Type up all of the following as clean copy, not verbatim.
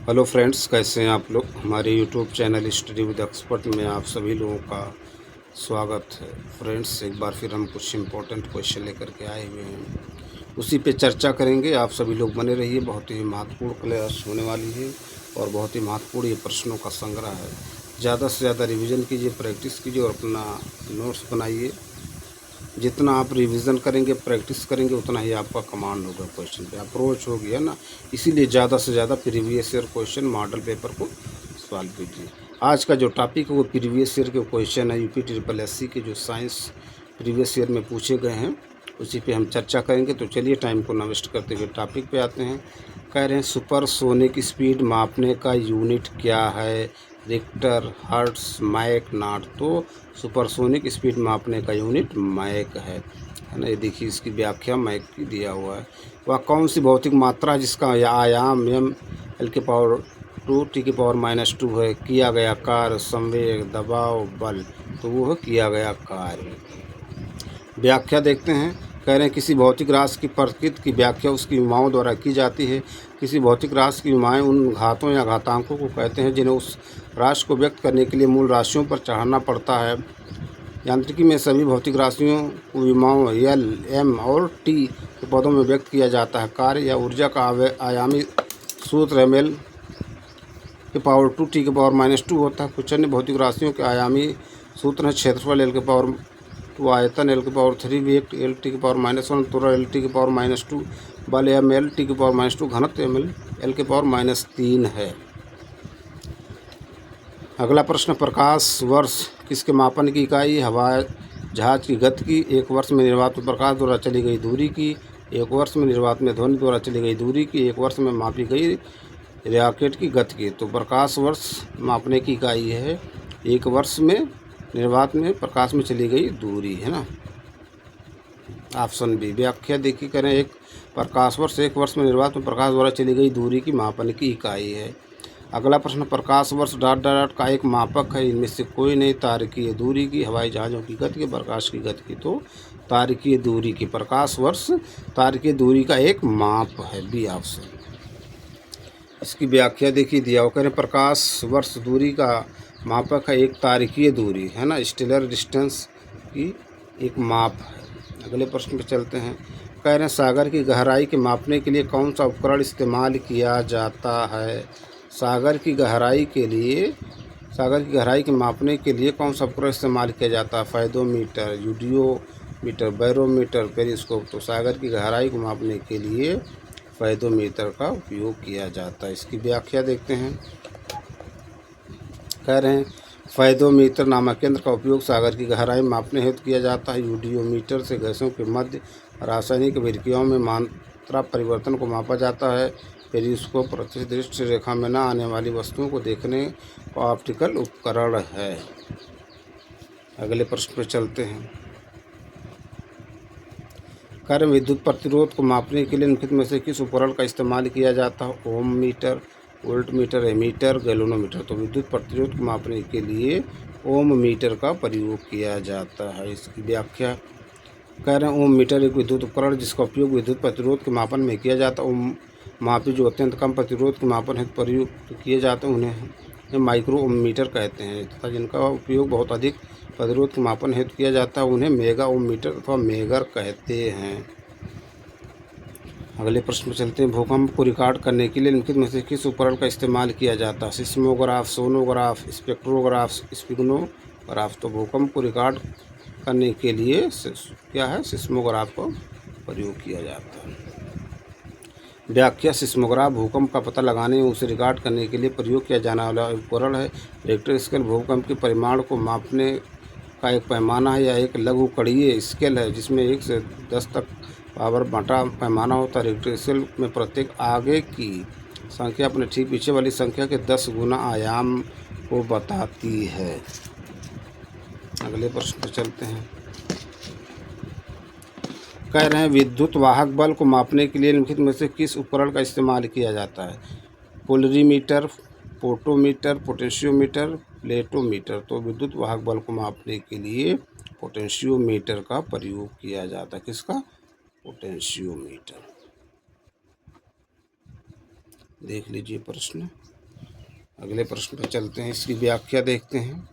Hello friends, कैसे हैं आप लोग। हमारे YouTube channel study with expert में आप सभी लोगों का स्वागत है। फ्रेंड्स, एक बार फिर हम कुछ इम्पोर्टेंट क्वेश्चन लेकर के आए हुए हैं, उसी पे चर्चा करेंगे। आप सभी लोग बने रहिए, बहुत ही महत्वपूर्ण क्लास होने वाली है और बहुत ही महत्वपूर्ण ये प्रश्नों का संग्रह है। ज़्यादा से ज़्यादा रिवीजन कीजिए, प्रैक्टिस कीजिए और अपना नोट्स बनाइए। जितना आप रिवीजन करेंगे, प्रैक्टिस करेंगे, उतना ही आपका कमांड होगा, क्वेश्चन पे अप्रोच होगी, है ना। इसीलिए ज़्यादा से ज़्यादा previous year question model paper को सॉल्व कीजिए। आज का जो टॉपिक है वो प्रीवियस ईयर के क्वेश्चन है, यूपी ट्रिपल एससी के जो साइंस प्रीवियस ईयर में पूछे गए हैं, उसी पे हम चर्चा करेंगे। तो चलिए टाइम को न वेस्ट करते हुए टॉपिक पे आते हैं। कह रहे हैं सुपरसोनिक स्पीड मापने का यूनिट क्या है, रिक्टर, हर्ट्स, मैक, नॉट। तो सुपरसोनिक स्पीड मापने का यूनिट मैक है ना। ये देखिए, इसकी व्याख्या मैक की दिया हुआ है। वह कौन सी भौतिक मात्रा जिसका आयाम m l के पावर 2 t के पावर -2 है, किया गया कार्य, संवेग, दबाव, बल। तो वो है किया गया कार्य। व्याख्या देखते हैं। कह रहे हैं किसी भौतिक राशि की प्रकृति की व्याख्या उसकी विमाओं द्वारा की जाती है। किसी भौतिक राशि की विमाएँ उन घातों या घातांकों को कहते हैं जिन्हें उस राशि को व्यक्त करने के लिए मूल राशियों पर चढ़ाना पड़ता है। यांत्रिकी में सभी भौतिक राशियों को विमाओं एल, एम और टी के पदों में व्यक्त किया जाता है। कार्य या ऊर्जा का आयामी सूत्र एम एल के पावर 2 टी के पावर -2 होता है। कुछ अन्य भौतिक राशियों के आयामी सूत्र है क्षेत्रफल एल के पावर 2, आयतन एल के पावर 3, वेग एल टी के पावर -1, त्वरण एल टी के पावर -2, बल एम एल टी के पावर -2, घनत्व एम एल के पावर -3 है। अगला प्रश्न, प्रकाश वर्ष किसके मापन की इकाई? हवाई जहाज की गति की। एक वर्ष में निर्वात में प्रकाश द्वारा चली गई दूरी की। एक वर्ष में निर्वात में ध्वनि द्वारा चली गई दूरी की। एक वर्ष में मापी गई रॉकेट की गति की। तो प्रकाश वर्ष मापने की इकाई है एक वर्ष में निर्वात में प्रकाश में चली गई दूरी, है ना। Option B. व्याख्या देखिए, करें एक प्रकाश वर्ष एक वर्ष में निर्वात में प्रकाश द्वारा चली गई दूरी की मापन की इकाई है। अगला प्रश्न, प्रकाश वर्ष डॉट डॉट का एक मापक है, इनमें से कोई नहीं। तारकीय दूरी की, हवाई जहाज़ों की गति की, प्रकाश की गति की। तो तारकीय दूरी की। प्रकाश वर्ष तारकीय दूरी का एक माप है, बी ऑप्शन। इसकी व्याख्या देखिए दिया हो, कह रहे प्रकाश वर्ष दूरी का मापक है एक तारकीय दूरी, है ना, स्टेलर डिस्टेंस की एक माप है। अगले प्रश्न पे चलते हैं। कह रहे हैं सागर की गहराई के मापने के लिए कौन सा उपकरण इस्तेमाल किया जाता है? सागर की गहराई के मापने के लिए कौन सा उपकरण इस्तेमाल किया जाता है? फायदोमीटर, यूडियोमीटर, बैरोमीटर, पेरिस्कोप। तो सागर की गहराई को मापने के लिए फायदोमीटर का उपयोग किया जाता है। इसकी व्याख्या देखते हैं। कह रहे हैं फायदोमीटर नामक यंत्र का उपयोग सागर की गहराई मापने हेतु किया जाता है। यूडियोमीटर से गैसों के मध्य रासायनिक अभिक्रियाओं में मात्रा परिवर्तन को मापा जाता है। पेरिस्कोप प्रत्यक्ष दृष्टि रेखा में न आने वाली वस्तुओं को देखने का ऑप्टिकल उपकरण है। अगले प्रश्न पर चलते हैं। कार्य विद्युत प्रतिरोध को मापने के लिए निम्नलिखित में से किस उपकरण का इस्तेमाल किया जाता है? Ohm meter, volt meter, ammeter, galvanometer. तो विद्युत प्रतिरोध को मापने के लिए ओम मीटर का प्रयोग किया जाता है। इसकी व्याख्या कह रहे हैं ओम मीटर एक विद्युत उपकरण जिसका उपयोग विद्युत प्रतिरोध के मापन में किया जाता है। ओम मापी जो अत्यंत कम प्रतिरोध के मापन हेतु प्रयुक्त किए जाते हैं उन्हें माइक्रो ओम मीटर कहते हैं, तथा जिनका उपयोग बहुत अधिक प्रतिरोध के मापन हेतु किया जाता है उन्हें मेगा ओम मीटर अथवा मेगर कहते हैं। अगले प्रश्न में चलते हैं। भूकंप को रिकॉर्ड करने के लिए निम्नलिखित में से किस उपकरण का इस्तेमाल किया जाता है? Seismograph, sonograph, spectrograph, sphygmograph. तो भूकंप को रिकॉर्ड करने के लिए क्या है? सिस्मोग्राफ का प्रयोग किया जाता है। व्याख्या, सिस्मोग्राफ भूकंप का पता लगाने और उसे रिकॉर्ड करने के लिए प्रयोग किया जाने वाला उपकरण है। रिक्टर स्केल भूकंप के परिमाण को मापने का एक पैमाना है या एक लघु कणीय स्केल है जिसमें 1 से 10 तक पावर बटा पैमाना होता है। रिक्टर स्केल में प्रत्येक आगे की संख्या अपने ठीक पीछे वाली संख्या के 10 गुना आयाम को बताती है। अगले प्रश्न पर चलते हैं। कह रहे हैं विद्युत वाहक बल को मापने के लिए निम्नलिखित में से किस उपकरण का इस्तेमाल किया जाता है? Polarimeter, potometer, potentiometer, platometer. तो विद्युत वाहक बल को मापने के लिए पोटेंशियोमीटर का प्रयोग किया जाता है। किसका? पोटेंशियोमीटर। देख लीजिए प्रश्न। अगले प्रश्न पर चलते हैं, इसकी व्याख्या देखते हैं।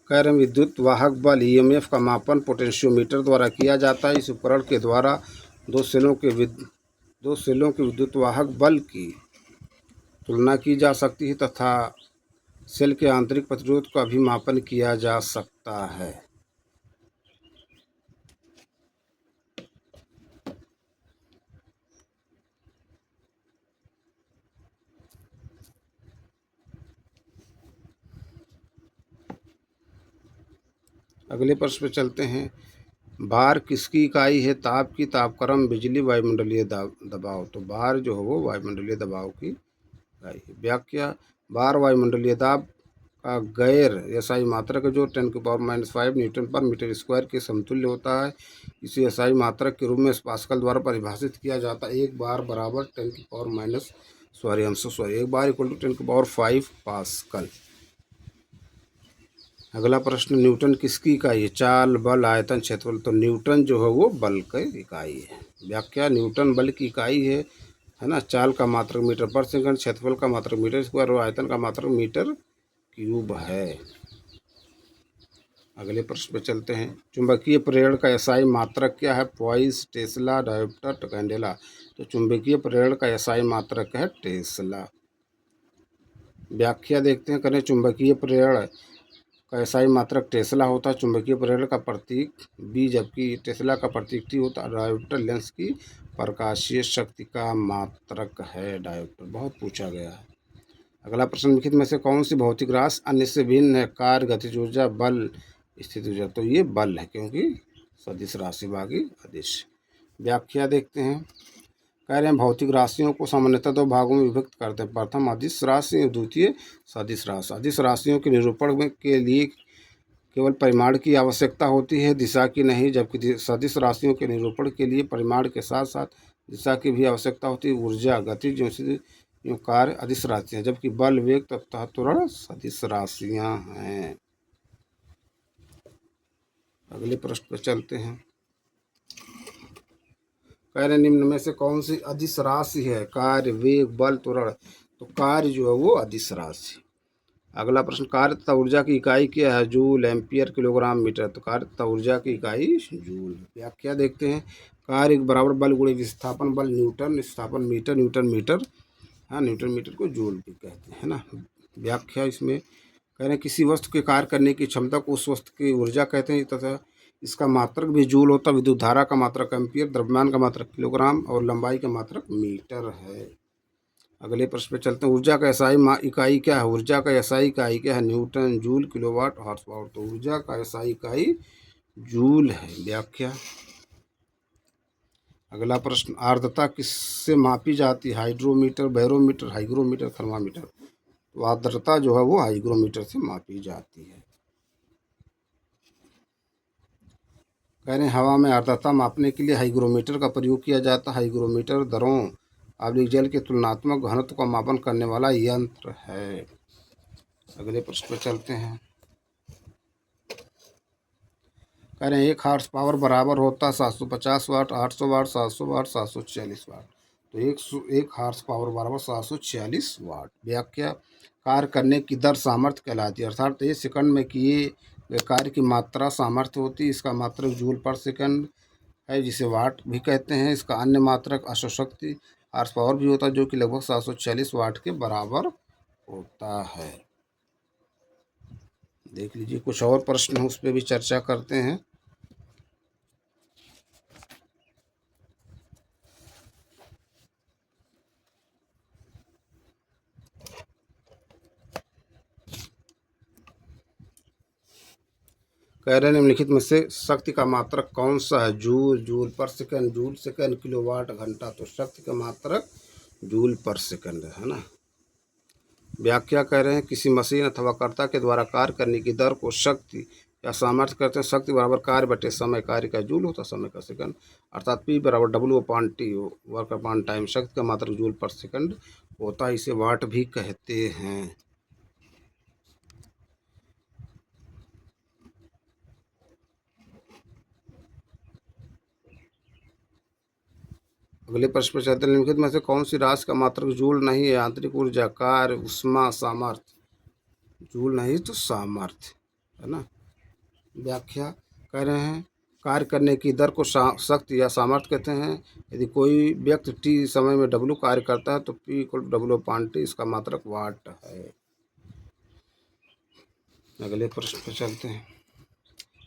कह रहे हैं विद्युत वाहक बल ईएमएफ का मापन पोटेंशियोमीटर द्वारा किया जाता है। इस उपकरण के द्वारा दो सेलों के विद्युत वाहक बल की तुलना की जा सकती है तथा सेल के आंतरिक प्रतिरोध का भी मापन किया जा सकता है। अगले प्रश्न पे चलते हैं, भार किसकी इकाई है? ताप की, तापक्रम, बिजली, वायुमंडलीय दबाव। तो भार जो है वो वायुमंडलीय दबाव की इकाई है। व्याख्या, भार वायुमंडलीय दाब का गैर एसआई मात्रक है जो 10⁻⁵ न्यूटन पर मीटर स्क्वायर के समतुल्य होता है। इसे एसआई मात्रक के रूप में पास्कल द्वारा परिभाषित किया जाता है। एक बार बराबर 10⁻⁻, एक बार इक्वल टू 10⁵ पास्कल। अगला प्रश्न, न्यूटन किसकी इकाई है? चाल, बल, आयतन, क्षेत्रफल। तो न्यूटन जो है वो बल की इकाई है। व्याख्या, न्यूटन बल की इकाई है ना। चाल का मात्रक मीटर पर सेकंड, क्षेत्रफल का मात्रक मीटर स्क्वायर और आयतन का मात्रक मीटर क्यूब है। अगले प्रश्न पर चलते हैं, चुंबकीय प्रेरण का एसआई मात्रक क्या है? Poised, Tesla, dioptre, candela. तो चुंबकीय प्रेरण का एसआई मात्रक है टेस्ला। व्याख्या देखते हैं, करें चुंबकीय प्रेरण का एसआई मात्रक टेस्ला होता है। चुंबकीय प्रेरण का प्रतीक बी जबकि टेस्ला का प्रतीक टी होता है। डायोप्टर लेंस की प्रकाशीय शक्ति का मात्रक है। डायोप्टर बहुत पूछा गया है। अगला प्रश्न, निम्नलिखित में से कौन सी भौतिक राशि अन्य से भिन्न है? कार्य, गतिज ऊर्जा, बल, स्थिति ऊर्जा। तो ये बल है क्योंकि सदिश राशि बागी अदिश। व्याख्या देखते हैं, कह रहे हैं भौतिक राशियों को सामान्यतः दो भागों में विभक्त करते हैं। प्रथम अदिश राशि और द्वितीय सदिश राशि। अदिश राशियों के निरूपण के लिए केवल परिमाण की आवश्यकता होती है, दिशा की नहीं। जबकि सदिश राशियों के निरूपण के लिए परिमाण के साथ साथ दिशा की भी आवश्यकता होती है। ऊर्जा, गति जो कार्य अदिश राशियाँ, जबकि बल, वेग तथा त्वरण सदिश राशियाँ हैं। अगले प्रश्न पर चलते हैं, कह रहे निम्न में से कौन सी अदिश राशि है? कार्य, वेग, बल, त्वरण। तो कार्य जो है वो अदिश राशि। अगला प्रश्न, कार्य तथा ऊर्जा की इकाई क्या है? Joule, ampere, kilogram, metre. तो कार्य तथा ऊर्जा की इकाई जूल। व्याख्या देखते हैं, कार्य बराबर बल गुणे विस्थापन, बल न्यूटन, विस्थापन मीटर, न्यूटन मीटर। हाँ, न्यूटन मीटर को जूल भी कहते हैं ना। व्याख्या इसमें कह रहे हैं किसी वस्तु के कार्य करने की क्षमता को उस वस्तु की ऊर्जा कहते हैं तथा इसका मात्रक भी जूल होता है। विद्युत धारा का मात्रक एम्पियर, द्रव्यमान का मात्रक किलोग्राम और लंबाई का मात्रक मीटर है। अगले प्रश्न पे चलते हैं, ऊर्जा का एसआई इकाई क्या है? ऊर्जा का एसआई इकाई क्या है? Newton, joule, kilowatt, horse power. तो ऊर्जा का एसआई इकाई जूल है। व्याख्या, अगला प्रश्न, आर्द्रता किससे मापी जाती है? Hydrometer, barometer, hygrometer, thermometer. तो आर्द्रता जो है वो हाइग्रोमीटर से मापी जाती है। कह रहे हैं हवा में आर्द्रता मापने के लिए हाइग्रोमीटर का प्रयोग किया जाता है। हाइग्रोमीटर दरों जल के तुलनात्मक घनत्व का मापन करने वाला यंत्र है। अगले प्रश्न पर चलते हैं, कह रहे हैं 1 हॉर्स पावर बराबर होता है 750 वाट, 800 वाट, 700 वाट, 746 वाट। तो 1 हॉर्स पावर बराबर 746 वाट। व्याख्या, कार्य करने की दर सामर्थ्य कहलाती है, अर्थात 1 सेकंड में किए गए कार्य की मात्रा सामर्थ्य होती है। इसका मात्रक जूल पर सेकंड है जिसे वाट भी कहते हैं। इसका अन्य मात्रक अश्वशक्ति हॉर्स पावर भी होता है जो कि लगभग 746 वाट के बराबर होता है। देख लीजिए, कुछ और प्रश्न हैं उस पर भी चर्चा करते हैं। कह रहे हैं निम्नलिखित में से शक्ति का मात्रक कौन सा है? जूल, जूल पर सेकंड, जूल सेकंड, किलोवाट, घंटा। तो शक्ति का मात्रक जूल पर सेकंड है ना। व्याख्या कह रहे हैं किसी मशीन अथवा कर्ता के द्वारा कार्य करने की दर को शक्ति या सामर्थ्य करते हैं। शक्ति बराबर कार्य बटे समय, कार्य का जूल होता है, समय का सेकंड, अर्थात P बराबर W/T, वर्क अपॉन टाइम। शक्ति का मात्रक जूल पर सेकंड होता है, इसे वाट भी कहते हैं। अगले प्रश्न पर चलते हैं, निम्नलिखित में से कौन सी राशि का मात्रक जूल नहीं है? आंतरिक ऊर्जा, कार्य, ऊष्मा, सामर्थ्य। जूल नहीं तो सामर्थ्य, है ना। व्याख्या कह रहे हैं, कार्य करने की दर को शक्ति या सामर्थ्य कहते हैं। यदि कोई व्यक्ति टी समय में डब्ल्यू कार्य करता है तो पी इक्वल डब्ल्यू अपान टी, इसका मात्रक वाट है। अगले प्रश्न पर चलते हैं,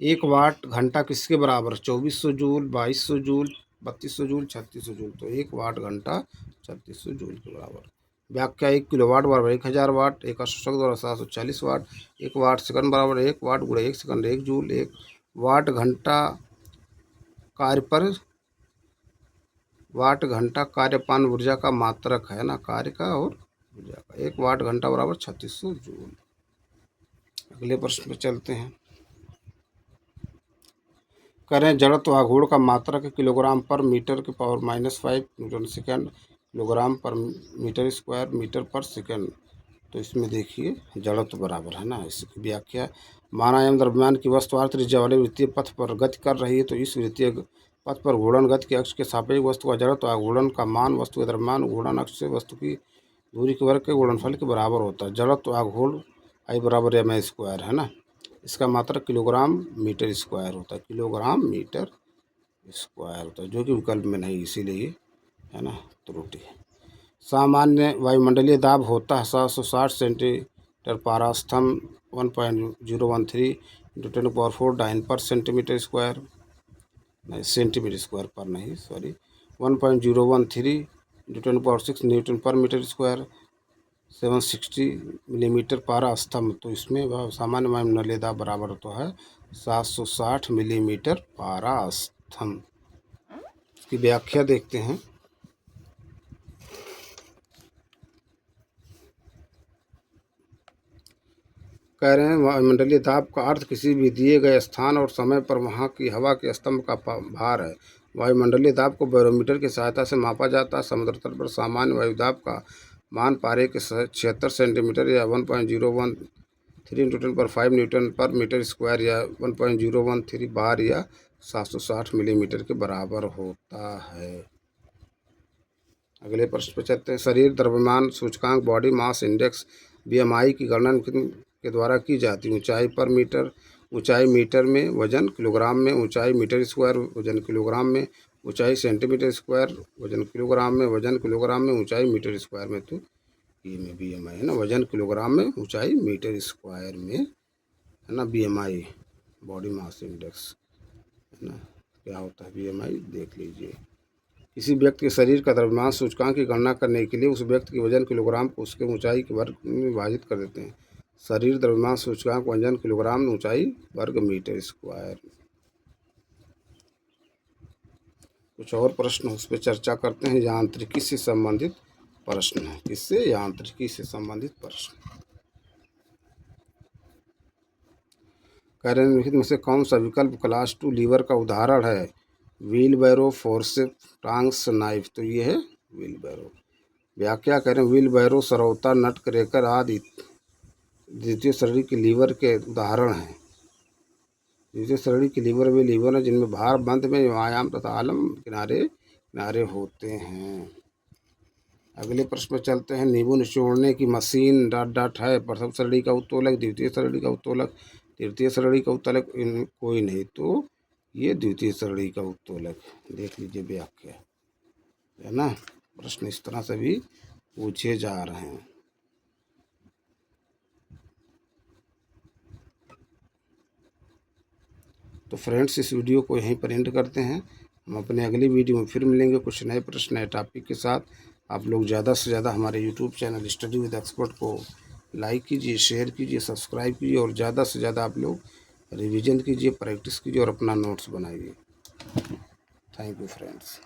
1 वाट घंटा किसके बराबर? 2400 जूल, 2200 जूल, 3200 जूल, 3600 जूल। तो 1 वाट घंटा 3600 जूल के बराबर। व्याख्या, 1 किलोवाट बराबर 1000 वाट, एक अशोक द्वारा 740 वाट। 1 वाट सेकंड बराबर 1 वाट गुणा 1 सेकंड 1 जूल। 1 वाट घंटा कार्य पर वाट घंटा कार्यपान ऊर्जा का मात्रक है ना, कार्य का और ऊर्जा का। 1 वाट घंटा बराबर 3600 जूल। अगले प्रश्न पर चलते हैं, करें जड़त्व आघूर्ण का मात्रक किलोग्राम पर मीटर की पावर -5 न्यूटन सेकंड, किलोग्राम पर मीटर स्क्वायर मीटर पर सेकंड। तो इसमें देखिए जड़त्व बराबर है ना। इसकी व्याख्या, माना एवं द्रव्यमान की वस्तु आर त्रिज्या वाले वृत्तीय पथ पर गति कर रही है तो इस वृत्तीय पथ पर घूर्णन गति के अक्ष के सापेक्ष वस्तु का जड़त्व आघूर्ण का मान वस्तु के द्रव्यमान घूर्णन अक्ष से वस्तु की दूरी के वर्ग के गुणनफल के बराबर होता है। जड़त्व आघूर्ण आई बराबर एम स्क्वायर है ना। इसका मात्रक किलोग्राम मीटर स्क्वायर होता है, किलोग्राम मीटर स्क्वायर होता है, जो कि विकल्प में नहीं, इसीलिए है ना त्रुटि। सामान्य वायुमंडलीय दाब होता है 760 सेंटीमीटर पारास्थम 1.013 × 10⁴ डाइन पर सेंटीमीटर स्क्वायर, नहीं सेंटीमीटर स्क्वायर पर नहीं, सॉरी 1.013 × 10⁶ न्यूटन पर मीटर स्क्वायर, 760 मिलीमीटर पारा स्तंभ। तो इसमें वह सामान्य वायुमंडलीय दाब बराबर होता है 760 मिलीमीटर पारा स्तंभ। इसकी व्याख्या देखते हैं, कह रहे हैं वायुमंडलीय दाब का अर्थ किसी भी दिए गए स्थान और समय पर वहाँ की हवा के स्तंभ का भार है। वायुमंडलीय दाब को बैरोमीटर की सहायता से मापा जाता है। समुद्र तल पर सामान्य वायुदाब का मान पारे के 76 सेंटीमीटर या 1.013 × 10⁵ न्यूटन पर मीटर स्क्वायर या 1.013 बार या 760 मिलीमीटर के बराबर होता है। अगले प्रश्न पर चलते हैं, शरीर द्रव्यमान सूचकांक बॉडी मास इंडेक्स BMI की गणना के द्वारा की जाती है। ऊंचाई पर मीटर, ऊंचाई मीटर में, वजन किलोग्राम में, ऊंचाई मीटर स्क्वायर वजन किलोग्राम में, ऊंचाई सेंटीमीटर स्क्वायर वजन किलोग्राम में, वजन किलोग्राम में, ऊंचाई मीटर स्क्वायर में। तो ये में BMI है ना, वजन किलोग्राम में, ऊंचाई मीटर स्क्वायर में है ना। BMI बॉडी मास इंडेक्स है ना, क्या होता है BMI देख लीजिए। किसी व्यक्ति के शरीर का द्रव्यमान सूचकांक की गणना करने के लिए उस व्यक्ति के वजन किलोग्राम को उसके ऊंचाई के वर्ग में विभाजित कर देते हैं। शरीर द्रव्यमान सूचकांक वजन किलोग्राम, ऊंचाई वर्ग मीटर स्क्वायर। कुछ और प्रश्न उस पर चर्चा करते हैं। यांत्रिकी से संबंधित प्रश्न है, किससे? यांत्रिकी से संबंधित प्रश्न। कह रहे हैं निम्नलिखित में से कौन सा विकल्प क्लास 2 लीवर का उदाहरण है? व्हील बैरो, फोर्सेप्स, टांग्स, नाइफ। तो ये है व्हील बैरो। व्याख्या करें, व्हील बैरो सरौता, नट क्रैकर आदि द्वितीय श्रेणी के लीवर के उदाहरण हैं। द्वितीय श्रेणी के लीवर वे लीवर हैं जिनमें भार बंद में आयाम तथा आलम किनारे होते हैं। अगले प्रश्न में चलते हैं, नींबू निचोड़ने की मशीन ... है। प्रथम श्रेणी का उत्तोलक, द्वितीय श्रेणी का उत्तोलक, तृतीय श्रेणी का उत्तोलक कोई नहीं, तो ये द्वितीय श्रेणी का उत्तोलक। देख लीजिए व्याख्या है ना। प्रश्न इस तरह से भी पूछे जा रहे हैं। तो फ्रेंड्स, इस वीडियो को यहीं पर एंड करते हैं। हम अपने अगली वीडियो में फिर मिलेंगे कुछ नए प्रश्न, नए टॉपिक के साथ। आप लोग ज़्यादा से ज़्यादा हमारे YouTube channel study with expert को लाइक कीजिए, शेयर कीजिए, सब्सक्राइब कीजिए और ज़्यादा से ज़्यादा आप लोग रिवीजन कीजिए, प्रैक्टिस कीजिए और अपना नोट्स बनाइए। Thank you friends.